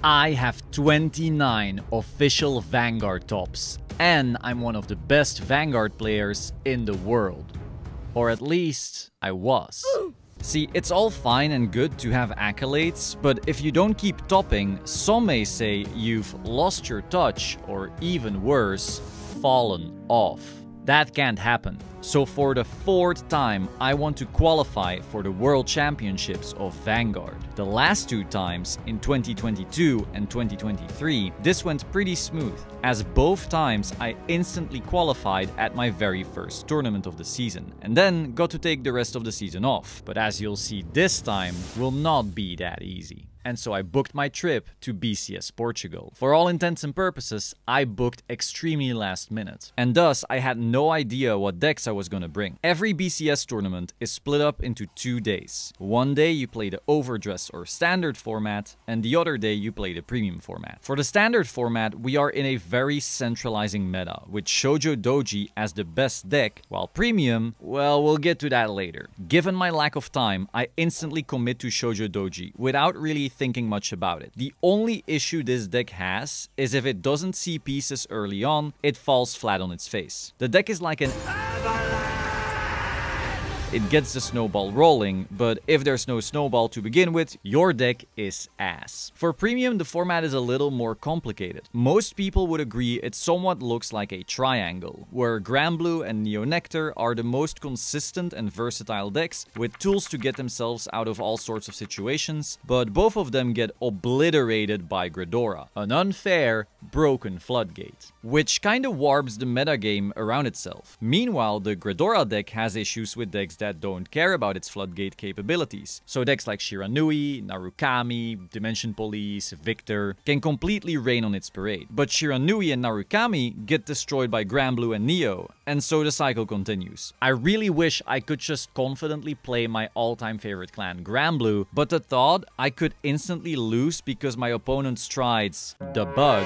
I have 29 official Vanguard tops, and I'm one of the best Vanguard players in the world. Or at least, I was. See, it's all fine and good to have accolades, but if you don't keep topping, some may say you've lost your touch, or even worse, fallen off. That can't happen. So for the 4th time, I want to qualify for the World Championships of Vanguard. The last 2 times, in 2022 and 2023, this went pretty smooth, as both times I instantly qualified at my very first tournament of the season, and then got to take the rest of the season off. But as you'll see, this time will not be that easy. And so I booked my trip to BCS Portugal. For all intents and purposes, I booked extremely last minute. And thus, I had no idea what decks I was gonna bring. Every BCS tournament is split up into 2 days. One day you play the overdress or standard format, and the other day you play the premium format. For the standard format, we are in a very centralizing meta, with Shoujo Doji as the best deck, while premium, well, we'll get to that later. Given my lack of time, I instantly commit to Shoujo Doji without really thinking much about it. The only issue this deck has is if it doesn't see pieces early on, it falls flat on its face. The deck is like an it gets the snowball rolling, but if there's no snowball to begin with, your deck is ass. For premium, the format is a little more complicated. Most people would agree it somewhat looks like a triangle, where Granblue and Neo Nectar are the most consistent and versatile decks with tools to get themselves out of all sorts of situations, but both of them get obliterated by Ghidorah, an unfair, broken floodgate, which kinda warps the metagame around itself. Meanwhile, the Ghidorah deck has issues with decks that don't care about its floodgate capabilities. So decks like Shiranui, Narukami, Dimension Police, Victor can completely rain on its parade. But Shiranui and Narukami get destroyed by Granblue and Neo, and so the cycle continues. I really wish I could just confidently play my all-time favorite clan, Granblue, but the thought I could instantly lose because my opponent's strides, the bug,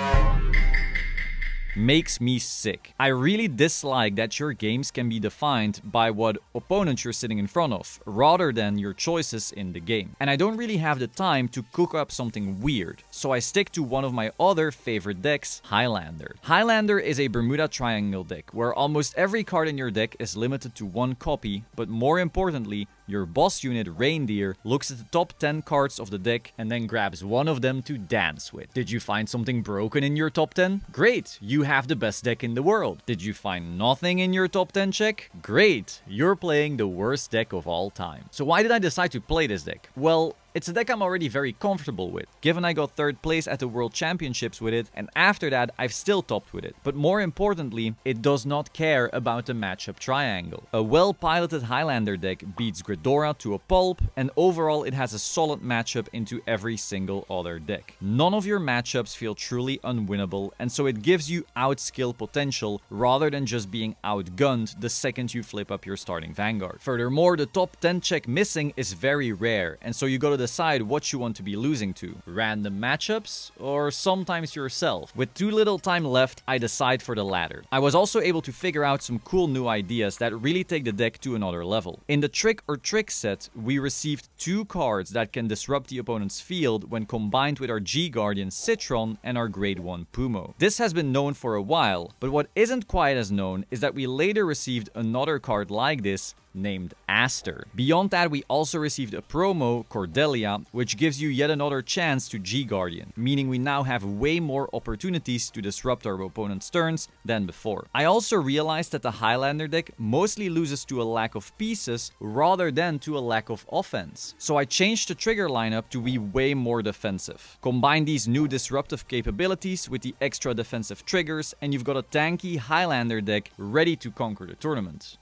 makes me sick. I really dislike that your games can be defined by what opponent you're sitting in front of, rather than your choices in the game. And I don't really have the time to cook up something weird, so I stick to one of my other favorite decks, Highlander. Highlander is a Bermuda Triangle deck, where almost every card in your deck is limited to 1 copy, but more importantly, your boss unit, Reindeer, looks at the top 10 cards of the deck and then grabs one of them to dance with. Did you find something broken in your top 10? Great, you have the best deck in the world. Did you find nothing in your top 10 check? Great, you're playing the worst deck of all time. So why did I decide to play this deck? Well, it's a deck I'm already very comfortable with, given I got 3rd place at the World Championships with it, and after that I've still topped with it. But more importantly, it does not care about the matchup triangle. A well-piloted Highlander deck beats Ghidorah to a pulp, and overall it has a solid matchup into every single other deck. None of your matchups feel truly unwinnable, and so it gives you outskill potential rather than just being outgunned the second you flip up your starting Vanguard. Furthermore, the top 10 check missing is very rare, and so you gotta decide what you want to be losing to. Random matchups, or sometimes yourself. With too little time left, I decide for the latter. I was also able to figure out some cool new ideas that really take the deck to another level. In the Trick or Trick set, we received 2 cards that can disrupt the opponent's field when combined with our G-Guardian Citron and our Grade 1 Pumo. This has been known for a while, but what isn't quite as known is that we later received another card like this, named Aster. Beyond that, we also received a promo, Cordelia, which gives you yet another chance to G-Guardian, meaning we now have way more opportunities to disrupt our opponent's turns than before. I also realized that the Highlander deck mostly loses to a lack of pieces rather than to a lack of offense. So I changed the trigger lineup to be way more defensive. Combine these new disruptive capabilities with the extra defensive triggers, and you've got a tanky Highlander deck ready to conquer the tournament.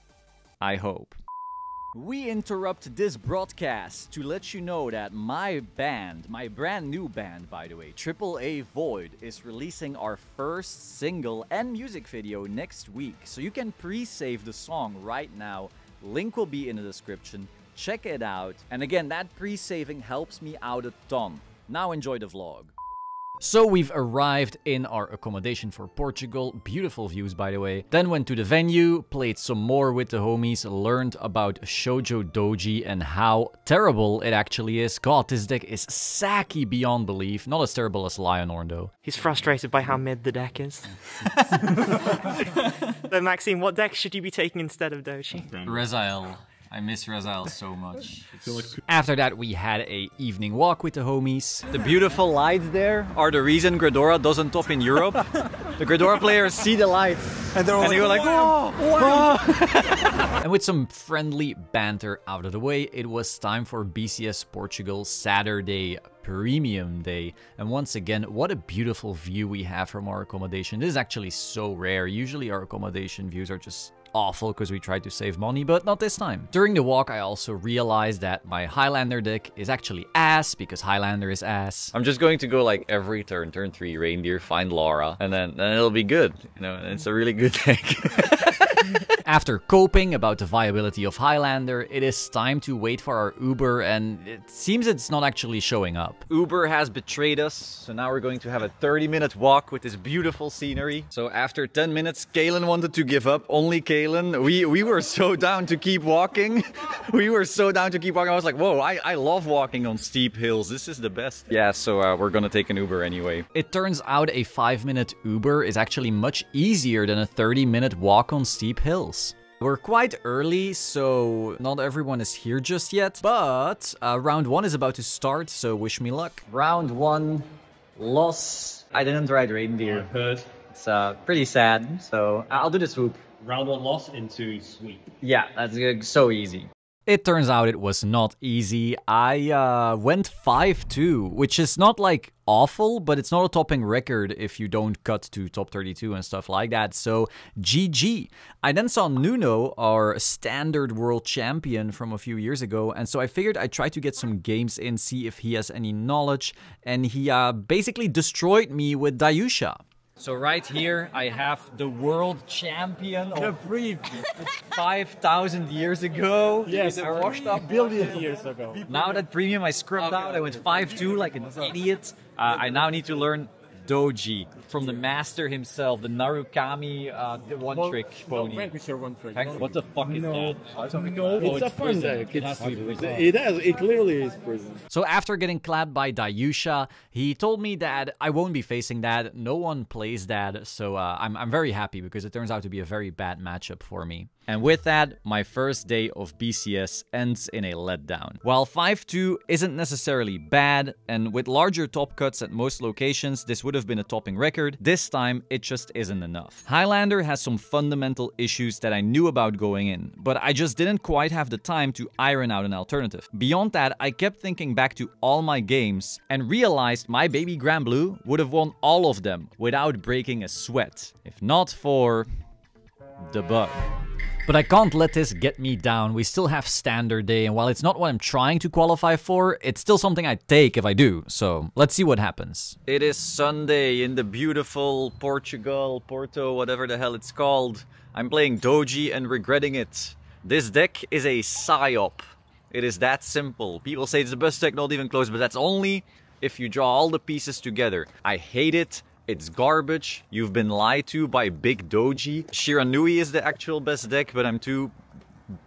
I hope. We interrupt this broadcast to let you know that my band, my brand new band by the way, AAA Void, is releasing our first single and music video next week. So you can pre-save the song right now. Link will be in the description. Check it out. And again, that pre-saving helps me out a ton. Now enjoy the vlog. So we've arrived in our accommodation for Portugal. Beautiful views, by the way. Then went to the venue, played some more with the homies, learned about Shoutout Doji and how terrible it actually is. God, this deck is sacky beyond belief. Not as terrible as Lionhorn, though. He's frustrated by how mid the deck is. So Maxime, what deck should you be taking instead of Doji? Rezael. I miss Rezael so much. After that, we had a evening walk with the homies. The beautiful lights there are the reason Gredora doesn't top in Europe. The Gredora players see the lights and they were like, whoa, whoa. And with some friendly banter out of the way, it was time for BCS Portugal Saturday Premium Day. And once again, what a beautiful view we have from our accommodation. This is actually so rare. Usually our accommodation views are just awful because we tried to save money, but not this time. During the walk, I also realized that my Highlander deck is actually ass because Highlander is ass. I'm just going to go like every turn 3 Reindeer, find Laura, and then it'll be good. You know, it's a really good deck. After coping about the viability of Highlander, it is time to wait for our Uber, and it seems it's not actually showing up. Uber has betrayed us, so now we're going to have a 30-minute walk with this beautiful scenery. So after 10 minutes, Kalen wanted to give up. Only Kalen. We were so down to keep walking. We were so down to keep walking. I was like, whoa, I love walking on steep hills. This is the best. Yeah, so we're gonna take an Uber anyway. It turns out a 5-minute Uber is actually much easier than a 30-minute walk on steep hills. We're quite early, so not everyone is here just yet, but round 1 is about to start, so wish me luck. Round 1, loss. I didn't ride Reindeer. I've heard. It's pretty sad, so I'll do the swoop. Round 1 loss into sweep. Yeah, that's so easy. It turns out it was not easy. I went 5-2, which is not like awful, but it's not a topping record if you don't cut to top 32 and stuff like that, so GG. I then saw Nuno, our standard world champion from a few years ago, and so I figured I'd try to get some games in, see if he has any knowledge, and he basically destroyed me with Dayusha. So right here, I have the world champion of 5,000 years ago. Yes, I washed up billion years ago. Now that premium I scrubbed out, I went 5-2 like an idiot. I now need to learn Doji from the master himself, the Narukami, the one-trick pony. No, Vanquish your one-trick. What the fuck is that? No, it's a fun deck. It clearly is prison. So after getting clapped by Dayusha, he told me that I won't be facing that. No one plays that, so I'm very happy because it turns out to be a very bad matchup for me. And with that, my first day of BCS ends in a letdown. While 5-2 isn't necessarily bad, and with larger top cuts at most locations, this would have been a topping record, this time it just isn't enough. Highlander has some fundamental issues that I knew about going in, but I just didn't quite have the time to iron out an alternative. Beyond that, I kept thinking back to all my games and realized my baby Grand Blue would have won all of them without breaking a sweat, if not for the bug. But I can't let this get me down. We still have standard day, and while it's not what I'm trying to qualify for, it's still something I'd take if I do. So let's see what happens. It is Sunday in the beautiful Portugal, Porto, whatever the hell it's called. I'm playing Doji and regretting it. This deck is a psyop. It is that simple. People say it's the best deck, not even close, but that's only if you draw all the pieces together. I hate it. It's garbage. You've been lied to by Big Doji. Shiranui is the actual best deck, but I'm too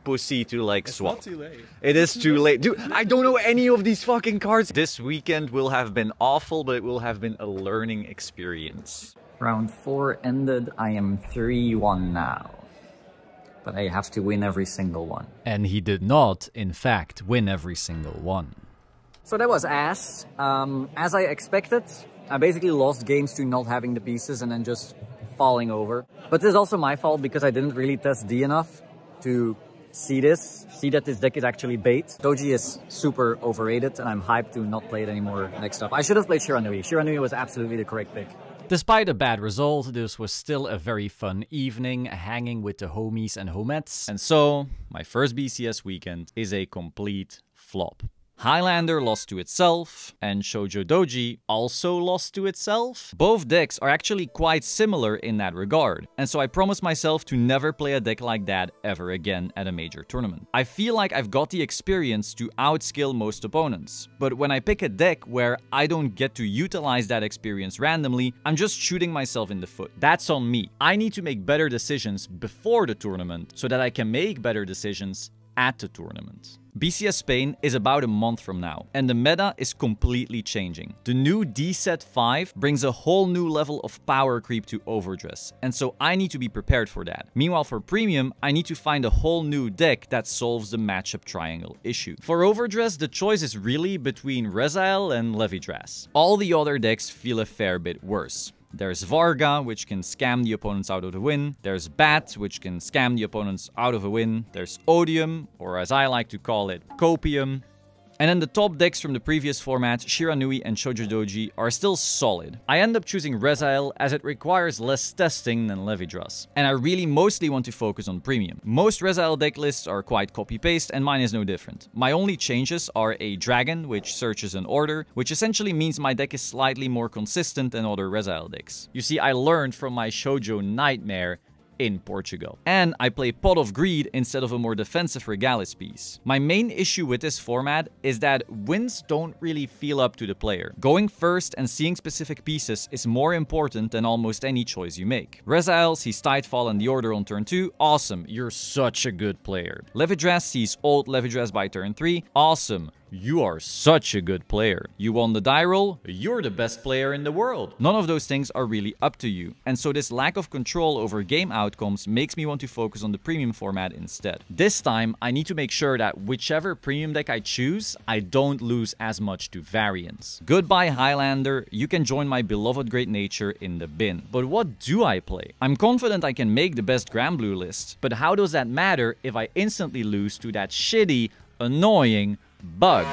pussy to like swap. It's not too late. It is too late. Dude, I don't know any of these fucking cards. This weekend will have been awful, but it will have been a learning experience. Round 4 ended. I am 3-1 now. But I have to win every single one. And he did not, in fact, win every single one. So that was ass. As I expected, I basically lost games to not having the pieces and then just falling over. But this is also my fault because I didn't really test D enough to see that this deck is actually bait. Doji is super overrated and I'm hyped to not play it anymore next up. I should have played Shiranui. Shiranui was absolutely the correct pick. Despite a bad result, this was still a very fun evening, hanging with the homies and homettes. And so, my first BCS weekend is a complete flop. Highlander lost to itself, and Shoujo Doji also lost to itself. Both decks are actually quite similar in that regard, and so I promised myself to never play a deck like that ever again at a major tournament. I feel like I've got the experience to outskill most opponents, but when I pick a deck where I don't get to utilize that experience randomly, I'm just shooting myself in the foot. That's on me. I need to make better decisions before the tournament so that I can make better decisions at the tournament. BCS Spain is about a month from now, and the meta is completely changing. The new D set 5 brings a whole new level of power creep to Overdress, and so I need to be prepared for that. Meanwhile, for Premium, I need to find a whole new deck that solves the matchup triangle issue. For Overdress, the choice is really between Rezael and Levidras. All the other decks feel a fair bit worse. There's Varga, which can scam the opponents out of the win. There's Bat, which can scam the opponents out of a win. There's Odium, or as I like to call it, Copium. And then the top decks from the previous format, Shiranui and Shoujo Doji, are still solid. I end up choosing Rezael as it requires less testing than Levidras. And I really mostly want to focus on Premium. Most Rezael deck lists are quite copy-paste, and mine is no different. My only changes are a Dragon, which searches an order, which essentially means my deck is slightly more consistent than other Rezael decks. You see, I learned from my Shoujo Nightmare in Portugal. And I play Pot of Greed instead of a more defensive Regalis piece. My main issue with this format is that wins don't really feel up to the player. Going first and seeing specific pieces is more important than almost any choice you make. Rezael sees Tidefall and the Order on turn 2, awesome, you're such a good player. Levidras sees Old Levidras by turn 3, awesome. You are such a good player. You won the die roll, you're the best player in the world. None of those things are really up to you. And so this lack of control over game outcomes makes me want to focus on the Premium format instead. This time, I need to make sure that whichever Premium deck I choose, I don't lose as much to variance. Goodbye Highlander, you can join my beloved Great Nature in the bin. But what do I play? I'm confident I can make the best Grand Blue list, but how does that matter if I instantly lose to that shitty, annoying Bug?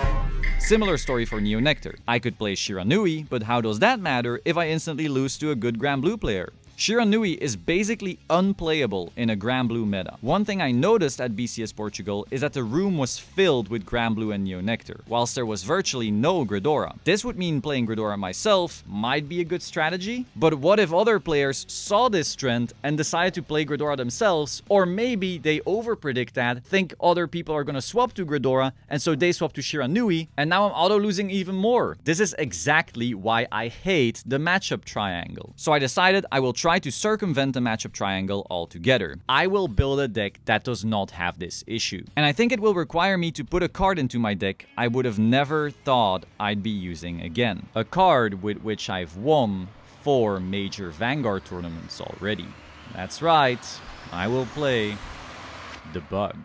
Similar story for Neo Nectar. I could play Shiranui, but how does that matter if I instantly lose to a good Grand Blue player? Shiranui is basically unplayable in a Grand Blue meta. One thing I noticed at BCS Portugal is that the room was filled with Grand Blue and Neo Nectar, whilst there was virtually no Gridora. This would mean playing Gridora myself might be a good strategy, but what if other players saw this trend and decided to play Gridora themselves, or maybe they overpredict that, think other people are gonna swap to Gridora, and so they swap to Shiranui, and now I'm auto-losing even more. This is exactly why I hate the matchup triangle. So I decided I will try to circumvent the matchup triangle altogether. I will build a deck that does not have this issue. And I think it will require me to put a card into my deck I would have never thought I'd be using again. A card with which I've won 4 major Vanguard tournaments already. That's right, I will play the Bug.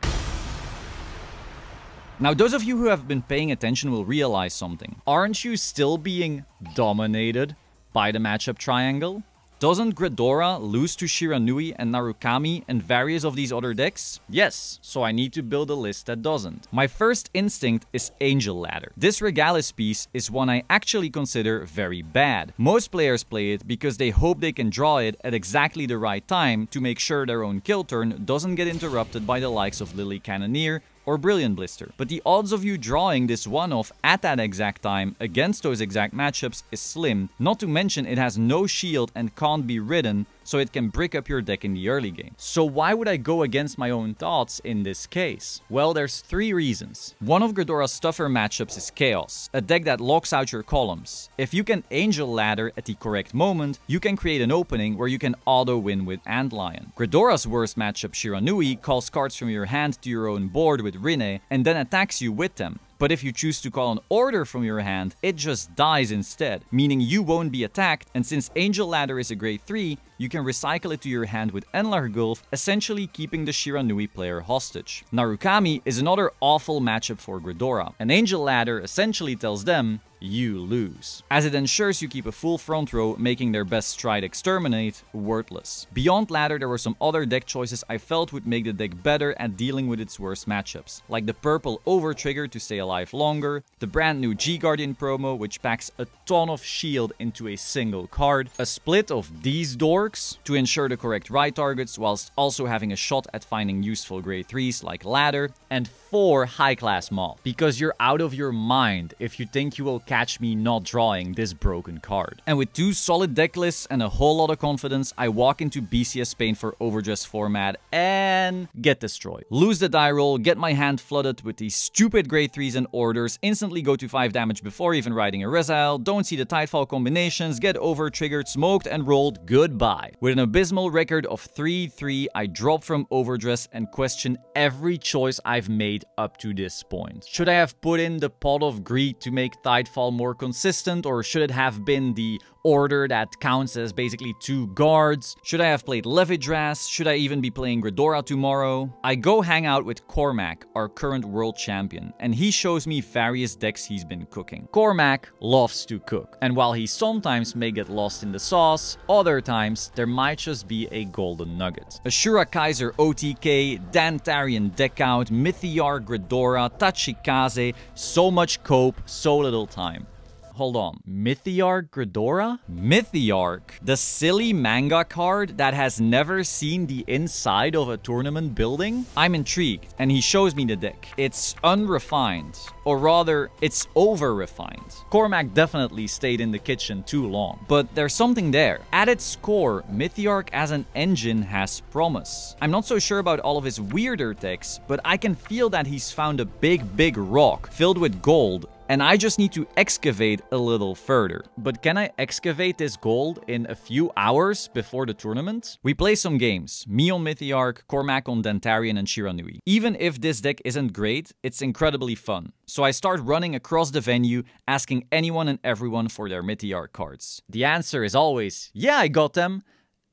Now, those of you who have been paying attention will realize something. Aren't you still being dominated by the matchup triangle? Doesn't Gridora lose to Shiranui and Narukami and various of these other decks? Yes, so I need to build a list that doesn't. My first instinct is Angel Ladder. This Regalis piece is one I actually consider very bad. Most players play it because they hope they can draw it at exactly the right time to make sure their own kill turn doesn't get interrupted by the likes of Lily Cannoneer or Brilliant Blister. But the odds of you drawing this one-off at that exact time against those exact matchups is slim, not to mention it has no shield and can't be ridden, so it can brick up your deck in the early game. So why would I go against my own thoughts in this case? Well, there's 3 reasons. One of Gridora's tougher matchups is Chaos, a deck that locks out your columns. If you can Angel Ladder at the correct moment, you can create an opening where you can auto-win with Antlion. Gridora's worst matchup, Shiranui, calls cards from your hand to your own board with Rinne and then attacks you with them. But if you choose to call an order from your hand, it just dies instead, meaning you won't be attacked, and since Angel Ladder is a grade 3, you can recycle it to your hand with Enlar Gulf, essentially keeping the Shiranui player hostage. Narukami is another awful matchup for Gridora, and Angel Ladder essentially tells them, you lose, as it ensures you keep a full front row, making their best stride Exterminate worthless. Beyond ladder, there were some other deck choices I felt would make the deck better at dealing with its worst matchups, like the purple over trigger to stay alive longer, the brand new G-Guardian promo which packs a ton of shield into a single card, a split of these dorks to ensure the correct right targets whilst also having a shot at finding useful grade 3s like ladder, and 4 high-class mob, because you're out of your mind if you think you will catch me not drawing this broken card. And with 2 solid deck lists and a whole lot of confidence, I walk into BCS Spain for Overdress format and get destroyed. Lose the die roll, get my hand flooded with these stupid grade 3s and orders, instantly go to 5 damage before even riding a Resile, don't see the Tidefall combinations, get over triggered, smoked and rolled, goodbye. With an abysmal record of 3-3, I drop from Overdress and question every choice I've made up to this point. Should I have put in the Pot of Greed to make Tidefall more consistent, or should it have been the order that counts as basically 2 guards? Should I have played Levidras? Should I even be playing Gridora tomorrow? I go hang out with Cormac, our current world champion, and he shows me various decks he's been cooking. Cormac loves to cook, and while he sometimes may get lost in the sauce, other times there might just be a golden nugget. Ashura Kaiser OTK, Dantarian deck out, Mythiarch Gridora, Tachikaze, so much cope, so little time. Hold on, Mythiarch Gridora? Mythiarch, the silly manga card that has never seen the inside of a tournament building? I'm intrigued, and he shows me the deck. It's unrefined, or rather, it's over-refined. Cormac definitely stayed in the kitchen too long, but there's something there. At its core, Mythiarch as an engine has promise. I'm not so sure about all of his weirder decks, but I can feel that he's found a big rock filled with gold, and I just need to excavate a little further. But can I excavate this gold in a few hours before the tournament? We play some games, me on Mythiarch, Cormac on Dantarian and Shiranui. Even if this deck isn't great, it's incredibly fun. So I start running across the venue, asking anyone and everyone for their Mythiarch cards. The answer is always, yeah, I got them,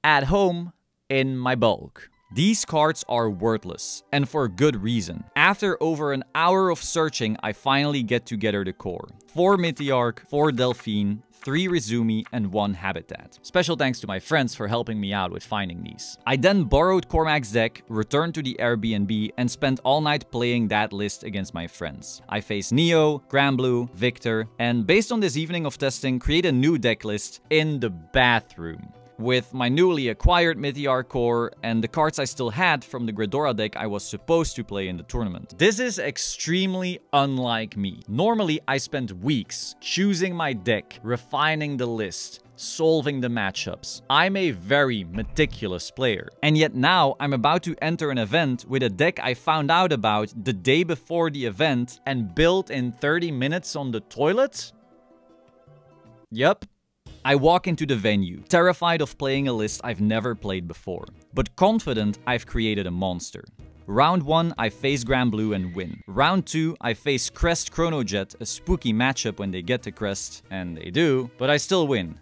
at home, in my bulk. These cards are worthless, and for good reason. After over an hour of searching, I finally get together the core. 4 Mythiarch, 4 Delphine, 3 Rezumi, and 1 Habitat. Special thanks to my friends for helping me out with finding these. I then borrowed Cormac's deck, returned to the Airbnb, and spent all night playing that list against my friends. I faced Neo, Granblue, Victor, and based on this evening of testing, create a new deck list in the bathroom, with my newly acquired Mythiarch core and the cards I still had from the Gridora deck I was supposed to play in the tournament. This is extremely unlike me. Normally, I spend weeks choosing my deck, refining the list, solving the matchups. I'm a very meticulous player. And yet now, I'm about to enter an event with a deck I found out about the day before the event and built in 30 minutes on the toilet? Yep. I walk into the venue, terrified of playing a list I've never played before, but confident I've created a monster. Round 1, I face Granblue and win. Round 2, I face Crest Chronojet, a spooky matchup when they get to Crest, and they do, but I still win.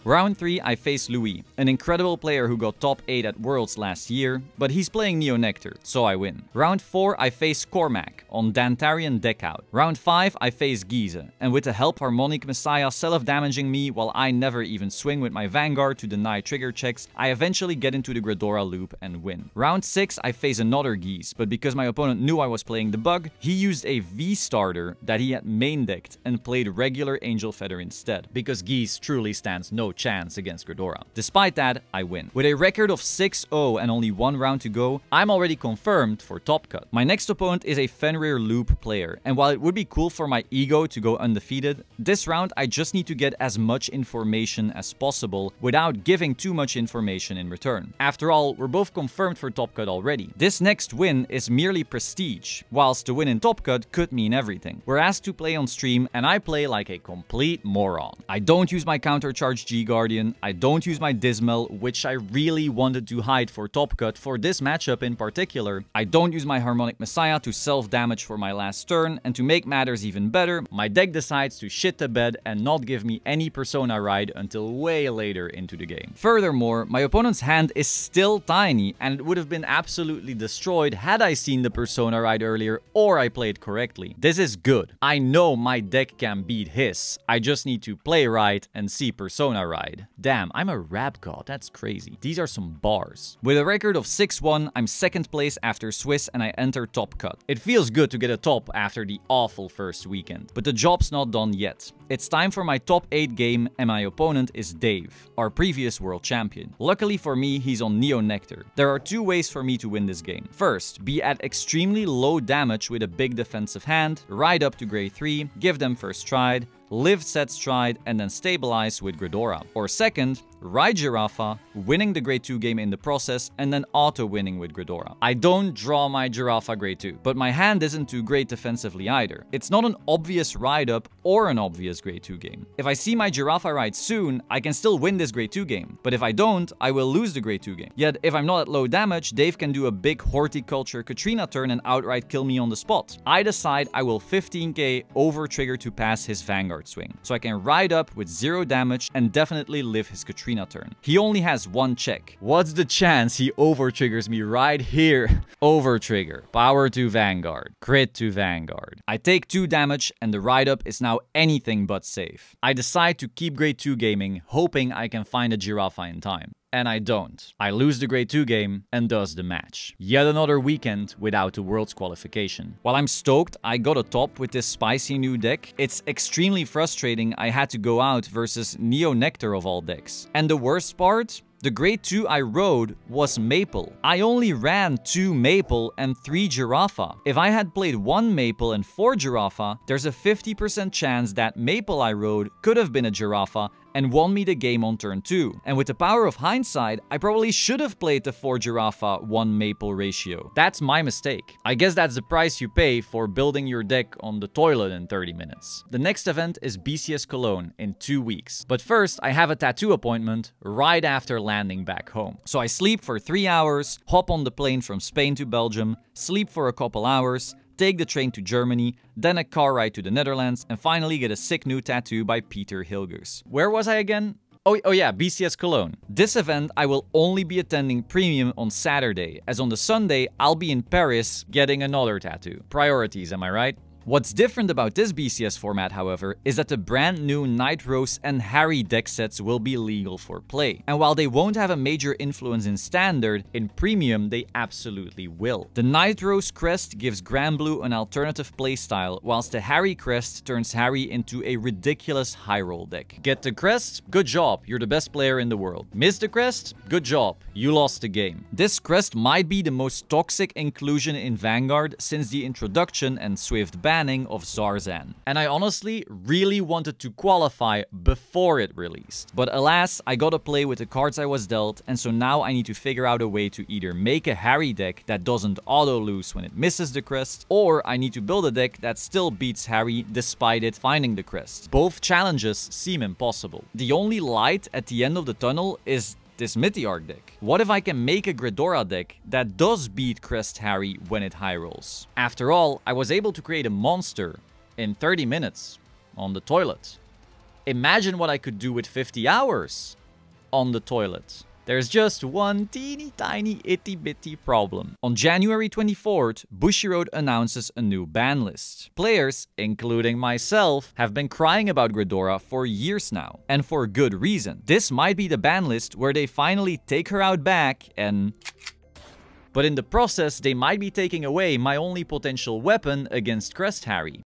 Round 3, I face Louis, an incredible player who got top 8 at Worlds last year, but he's playing Neo Nectar, so I win. Round 4, I face Cormac on Dantarian deck out. Round 5, I face Giza, and with the help Harmonic Messiah self-damaging me while I never even swing with my Vanguard to deny trigger checks, I eventually get into the Gridora loop and win. Round 6, I face another Giz, but because my opponent knew I was playing the bug, he used a V-starter that he had main decked and played regular Angel Feather instead, because Giz truly stands no chance against Gridora. Despite that, I win. With a record of 6-0 and only 1 round to go, I'm already confirmed for top cut. My next opponent is a Fenrir loop player, and while it would be cool for my ego to go undefeated, this round I just need to get as much information as possible without giving too much information in return. After all, we're both confirmed for top cut already. This next win is merely prestige, whilst the win in top cut could mean everything. We're asked to play on stream, and I play like a complete moron. I don't use my countercharge G Guardian, I don't use my Dismal, which I really wanted to hide for top cut for this matchup in particular. I don't use my Harmonic Messiah to self-damage for my last turn, and to make matters even better, my deck decides to shit the bed and not give me any Persona ride until way later into the game. Furthermore, my opponent's hand is still tiny, and it would have been absolutely destroyed had I seen the Persona ride earlier or I played correctly. This is good. I know my deck can beat his. I just need to play right and see Persona ride. Damn, I'm a rap god. That's crazy. These are some bars. With a record of 6-1, I'm second place after Swiss and I enter top cut. It feels good to get a top after the awful first weekend, but the job's not done yet. It's time for my top 8 game and my opponent is Dave, our previous world champion. Luckily for me, he's on Neo Nectar. There are 2 ways for me to win this game. First, be at extremely low damage with a big defensive hand, ride up to grade 3, give them first stride, live set stride, and then stabilize with Gridora. Or second, ride Giraffa, winning the grade 2 game in the process, and then auto-winning with Gridora. I don't draw my Giraffa grade 2, but my hand isn't too great defensively either. It's not an obvious ride-up or an obvious grade 2 game. If I see my Giraffa ride soon, I can still win this grade 2 game, but if I don't, I will lose the grade 2 game. Yet, if I'm not at low damage, Dave can do a big Horticulture Katrina turn and outright kill me on the spot. I decide I will 15k over-trigger to pass his Vanguard swing, so I can ride up with 0 damage and definitely live his Katrina turn. He only has 1 check. What's the chance he over-triggers me right here? Over-trigger. Power to Vanguard. Crit to Vanguard. I take 2 damage and the ride-up is now anything but safe. I decide to keep grade 2 gaming, hoping I can find a Giraffa in time. And I don't. I lose the grade 2 game and thus the match. Yet another weekend without a Worlds qualification. While I'm stoked I got a top with this spicy new deck, it's extremely frustrating I had to go out versus Neo Nectar of all decks. And the worst part? The grade 2 I rode was Maple. I only ran 2 Maple and 3 Giraffa. If I had played 1 Maple and 4 Giraffa, there's a 50% chance that Maple I rode could have been a Giraffa and won me the game on turn 2. And with the power of hindsight, I probably should have played the 4 Giraffa 1 Maple ratio. That's my mistake. I guess that's the price you pay for building your deck on the toilet in 30 minutes. The next event is BCS Cologne in 2 weeks. But first, I have a tattoo appointment right after landing back home. So I sleep for 3 hours, hop on the plane from Spain to Belgium, sleep for a couple hours, take the train to Germany, then a car ride to the Netherlands, and finally get a sick new tattoo by Peter Hilgers. Where was I again? Oh yeah, BCS Cologne. This event I will only be attending premium on Saturday, as on the Sunday I'll be in Paris getting another tattoo. Priorities, am I right? What's different about this BCS format, however, is that the brand new Night Rose and Harry deck sets will be legal for play. And while they won't have a major influence in Standard, in Premium they absolutely will. The Night Rose crest gives Granblue an alternative playstyle, whilst the Harry crest turns Harry into a ridiculous high roll deck. Get the crest? Good job, you're the best player in the world. Miss the crest? Good job, you lost the game. This crest might be the most toxic inclusion in Vanguard since the introduction and swift ban of Zarzan. And I honestly really wanted to qualify before it released. But alas, I gotta play with the cards I was dealt, and so now I need to figure out a way to either make a Harry deck that doesn't auto-lose when it misses the crest, or I need to build a deck that still beats Harry despite it finding the crest. Both challenges seem impossible. The only light at the end of the tunnel is this Mythiarch deck. What if I can make a Gridora deck that does beat Crest Harry when it high rolls? After all, I was able to create a monster in 30 minutes on the toilet. Imagine what I could do with 50 hours on the toilet. There's just one teeny tiny itty bitty problem. On January 24th, Bushiroad announces a new ban list. Players, including myself, have been crying about Gridora for years now, and for good reason. This might be the ban list where they finally take her out back and... But in the process, they might be taking away my only potential weapon against Crest Harry.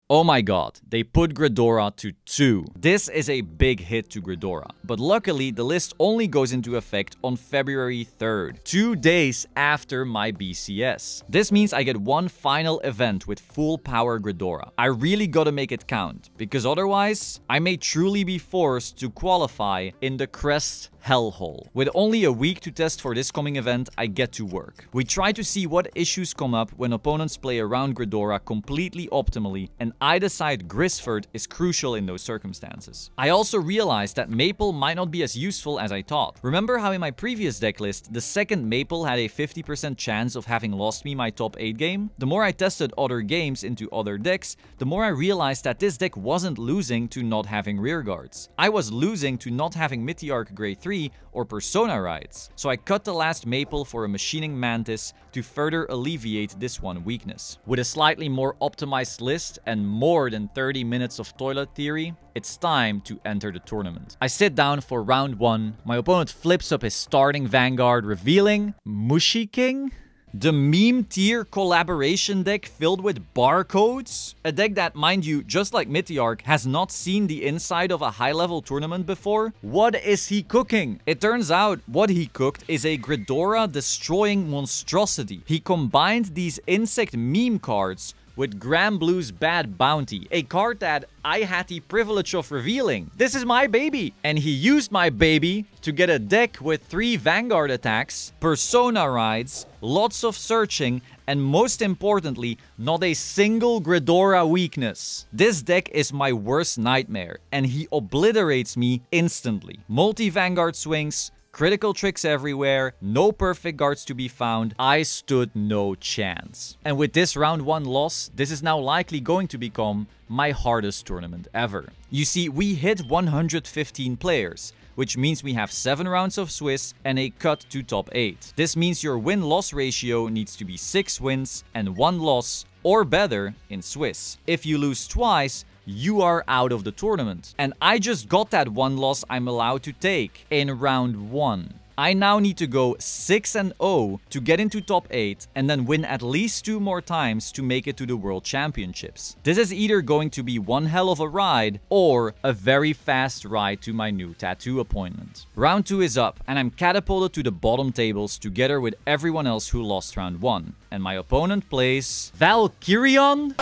Oh my god, they put Gridora to 2. This is a big hit to Gridora, but luckily the list only goes into effect on February 3rd, 2 days after my BCS. This means I get one final event with full power Gridora. I really gotta make it count, because otherwise I may truly be forced to qualify in the Crest hellhole. With only a week to test for this coming event, I get to work. We try to see what issues come up when opponents play around Gridora completely optimally, and I decide Grisford is crucial in those circumstances. I also realized that Maple might not be as useful as I thought. Remember how in my previous deck list, the second Maple had a 50% chance of having lost me my top 8 game? The more I tested other games into other decks, the more I realized that this deck wasn't losing to not having rearguards. I was losing to not having Meteoric Grey 3 or Persona Rides. So I cut the last Maple for a Machining Mantis to further alleviate this one weakness. With a slightly more optimized list and more than 30 minutes of toilet theory, it's time to enter the tournament. I sit down for round 1. My opponent flips up his starting Vanguard, revealing Mushy King? The meme tier collaboration deck filled with barcodes? A deck that, mind you, just like Meteoric, has not seen the inside of a high-level tournament before? What is he cooking? It turns out what he cooked is a Gridora destroying monstrosity. He combined these insect meme cards with Granblue's Bad Bounty, a card that I had the privilege of revealing. This is my baby! And he used my baby to get a deck with 3 Vanguard attacks, Persona Rides, lots of searching, and most importantly, not a single Gridora weakness. This deck is my worst nightmare, and he obliterates me instantly. Multi-Vanguard swings, critical tricks everywhere, no perfect guards to be found. I stood no chance. And with this round 1 loss, this is now likely going to become my hardest tournament ever. You see, we hit 115 players, which means we have 7 rounds of Swiss and a cut to top 8. This means your win-loss ratio needs to be 6 wins and 1 loss or better in Swiss. If you lose twice, you are out of the tournament. And I just got that 1 loss I'm allowed to take in round 1. I now need to go 6-0 to get into top 8 and then win at least 2 more times to make it to the World Championships. This is either going to be one hell of a ride or a very fast ride to my new tattoo appointment. Round 2 is up and I'm catapulted to the bottom tables together with everyone else who lost round 1. And my opponent plays Valkyrion?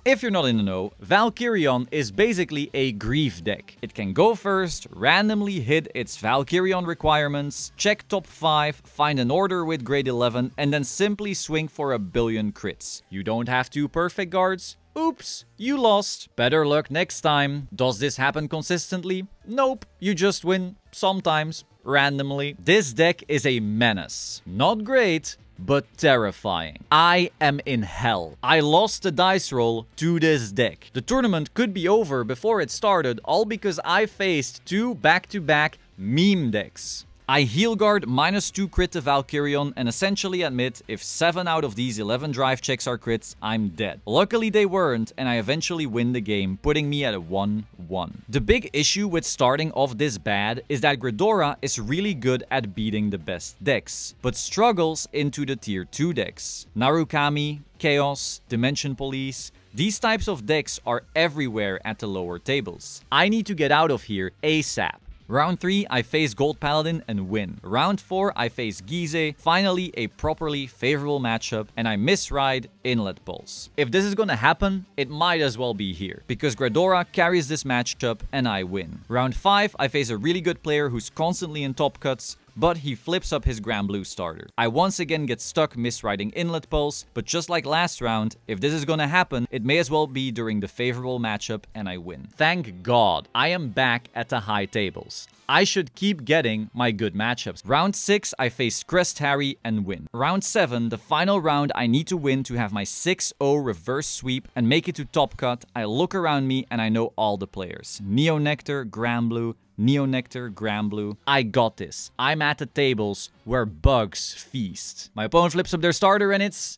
If you're not in the know, Valkyrion is basically a grief deck. It can go first, randomly hit its Valkyrion requirements, check top 5, find an order with grade 11, and then simply swing for a billion crits. You don't have 2 perfect guards? Oops, you lost. Better luck next time. Does this happen consistently? Nope, you just win sometimes, randomly. This deck is a menace. Not great, but terrifying. I am in hell. I lost the dice roll to this deck. The tournament could be over before it started, all because I faced 2 back-to-back meme decks. I heal guard -2 crit to Valkyrion and essentially admit if 7 out of these 11 drive checks are crits, I'm dead. Luckily they weren't and I eventually win the game, putting me at a 1-1. The big issue with starting off this bad is that Gridora is really good at beating the best decks, but struggles into the tier 2 decks. Narukami, Chaos, Dimension Police, these types of decks are everywhere at the lower tables. I need to get out of here ASAP. Round 3, I face Gold Paladin and win. Round 4, I face Gize, finally a properly favorable matchup, and I misride Inlet Pulse. If this is gonna happen, it might as well be here, because Gridora carries this matchup and I win. Round 5, I face a really good player who's constantly in top cuts, but he flips up his Granblue starter. I once again get stuck misriding Inlet Pulse, but just like last round, if this is gonna happen, it may as well be during the favorable matchup and I win. Thank God, I am back at the high tables. I should keep getting my good matchups. Round 6, I face Crest Harry and win. Round 7, the final round I need to win to have my 6-0 reverse sweep and make it to top cut. I look around me and I know all the players. Neo Nectar, Granblue, Neo Nectar, Granblue. I got this. I'm at the tables where bugs feast. My opponent flips up their starter and it's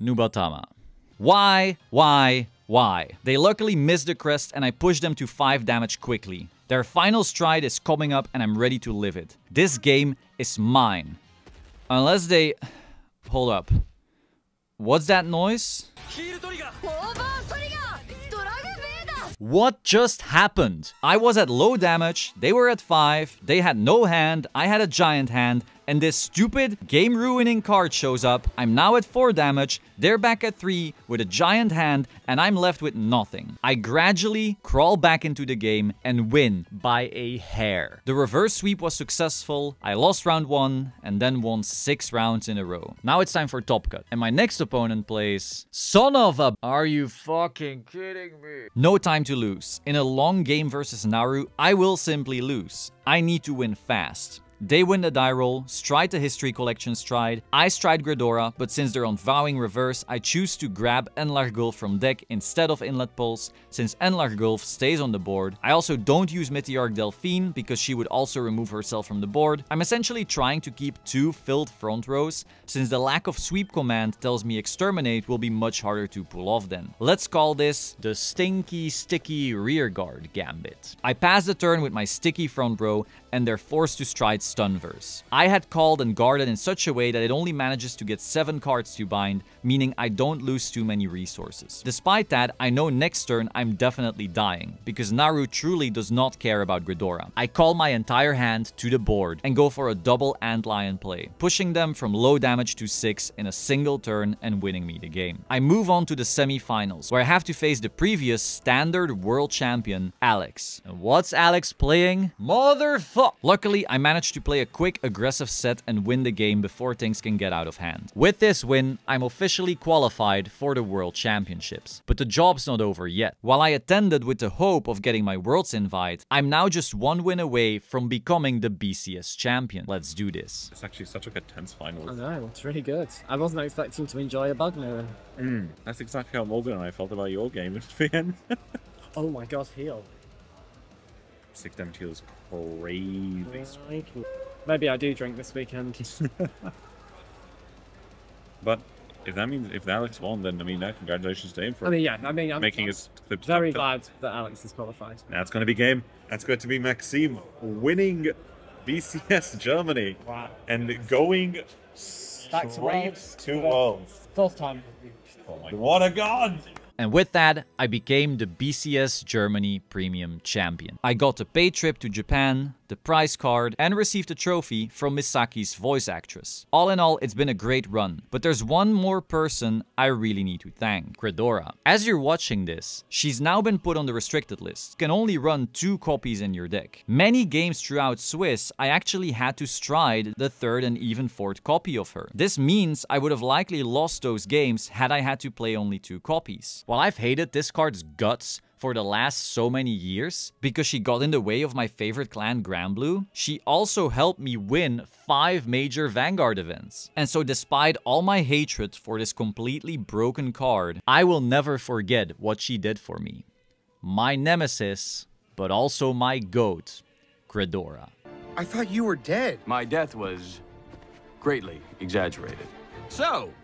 Nubatama. Why? They luckily missed the crest and I push them to 5 damage quickly. Their final stride is coming up and I'm ready to live it. This game is mine. Unless they... Hold up. What's that noise? What just happened? I was at low damage, they were at 5, they had no hand, I had a giant hand, and this stupid game-ruining card shows up. I'm now at 4 damage, they're back at 3 with a giant hand, and I'm left with nothing. I gradually crawl back into the game and win by a hair. The reverse sweep was successful, I lost round 1, and then won 6 rounds in a row. Now it's time for Top Cut, and my next opponent plays... Son of a... Are you fucking kidding me? No time to lose. In a long game versus Naru, I will simply lose. I need to win fast. They win the die roll, stride the history collection stride, I stride Gridora, but since they're on Vowing Reverse, I choose to grab Enlargulf from deck instead of Inlet Pulse, since Enlargulf stays on the board. I also don't use Meteoric Delphine, because she would also remove herself from the board. I'm essentially trying to keep 2 filled front rows, since the lack of sweep command tells me Exterminate will be much harder to pull off then. Let's call this the Stinky Sticky Rearguard Gambit. I pass the turn with my sticky front row, and they're forced to stride Stunverse. I had called and guarded in such a way that it only manages to get 7 cards to bind, meaning I don't lose too many resources. Despite that, I know next turn I'm definitely dying, because Naru truly does not care about Gridora. I call my entire hand to the board and go for a double Antlion play, pushing them from low damage to 6 in a single turn and winning me the game. I move on to the semi-finals, where I have to face the previous standard world champion, Alex. And what's Alex playing? Motherfuck! Luckily, I managed to play a quick aggressive set and win the game before things can get out of hand. With this win, I'm officially qualified for the World Championships. But the job's not over yet. While I attended with the hope of getting my Worlds invite, I'm now just 1 win away from becoming the BCS champion. Let's do this. It's actually such a tense final. I know, it's really good. I wasn't expecting to enjoy a bug mirror. That's exactly how Morgan and I felt about your game at the end. Oh my god, heal. 6 damage heal is crazy. Maybe I do drink this weekend. But if that means if Alex won, then I mean, congratulations to him for I'm making his clips. very glad that Alex is qualified. That's going to be game. That's going to be Maxime winning BCS Germany. Wow. And going Back to Worlds. straight to Worlds. 4th time. Oh my, what a god! And with that, I became the BCS Germany Premium Champion. I got a paid trip to Japan, the prize card, and received a trophy from Misaki's voice actress. All in all, it's been a great run, but there's one more person I really need to thank, Gridora. As you're watching this, she's now been put on the restricted list. Can only run 2 copies in your deck. Many games throughout Swiss, I actually had to stride the 3rd and even 4th copy of her. This means I would have likely lost those games had I had to play only 2 copies. While I've hated this card's guts for the last so many years, because she got in the way of my favorite clan Granblue, she also helped me win 5 major Vanguard events. And so despite all my hatred for this completely broken card, I will never forget what she did for me. My nemesis, but also my goat, Gridora. I thought you were dead. My death was greatly exaggerated. So,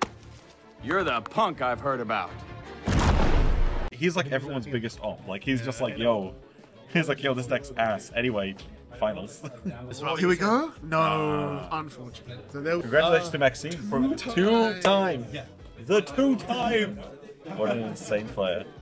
you're the punk I've heard about. He's like everyone's biggest op. Like, he's just like, yo. He's like, yo, this deck's ass. Anyway, finals. Oh, here we go? No, unfortunate. So Congratulations to Maxime for 2-time. The 2-time. What an insane player.